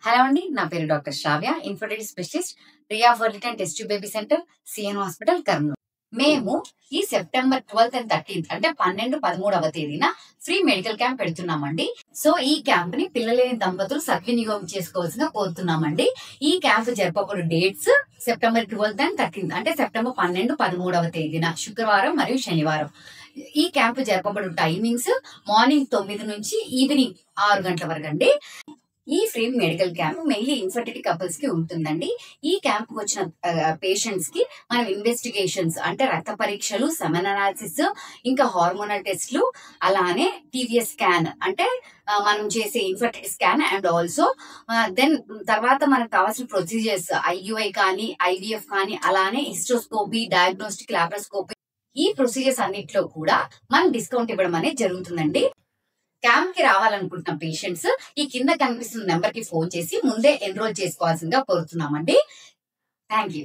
Hello అండి. నా పేరు doctor Shravya. Infertility specialist, Riya fertility and test tube baby centre, CN hospital, Kurnool. మేము ఈ సెప్టెంబర్ 12th అండ్ 13th అంటే 12, 13వ తేదీన ఫ్రీ మెడికల్ క్యాంప్ పెడుతున్నామండి. సో ఈ క్యాంప్ ని పిల్లలేని దంపతులు సద్వినియోగం చేసుకోవాల్సిన కోరుతున్నామండి. ఈ క్యాంప్ జరపబడు dates September 12th and 13th అంటే సెప్టెంబర్ 12, 13వ తేదీన శుక్రవారం మరియు శనివారం. ఈ క్యాంప్ జరపబడు టైమింగ్స్ మార్నింగ్ 9 నుంచి ఈవినింగ్ 6 గంటల వరకు అండి. ఈ free medical camp mainly infertility couples కి ఉంటుందండి. ఈ క్యాంప్ వచ్చిన పేషెంట్స్ కి మనం ఇన్వెస్టిగేషన్స్ అంటే రక్త పరీక్షలు, సెమెన్ అనాలిసిస్, ఇంకా హార్మోనల్ టెస్ట్లు, అలానే టీవీఎస్ స్కాన్ అంటే మనం చేసే infertility scan and also then తర్వాత మనకు కావాల్సిన ప్రొసీజర్స్ ఐయుఐ కానీ ఐవీఎఫ్ కానీ, అలానే హిస్టోస్కోపీ, డయాగ్నోస్టిక్, లాప్రోస్కోపీ, ఈ ప్రొసీజర్స్ అన్నిట్లో కూడా మనం డిస్కౌంట్ ఇవ్వడం అనేది జరుగుతుందండి. క్యాంప్ కి రావాలనుకుంటున్న పేషెంట్స్ ఈ కింద కనిపిస్తున్న నెంబర్ కి ఫోన్ చేసి ముందే ఎన్రోల్ చేసుకోవాల్సిందిగా కోరుతున్నామండి. Thank you.